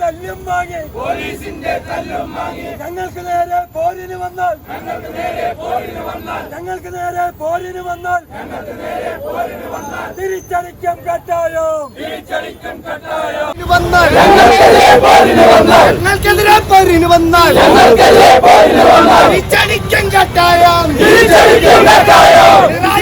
തല്ലും വാങ്ങി ഞങ്ങൾക്ക് നേരെ പോരിന് വന്നാൽ തിരിച്ചടിക്കും കട്ടായം ഞങ്ങൾക്കെതിരെ പോരിന് വന്നാൽ തിരിച്ചടിക്കും കട്ടായം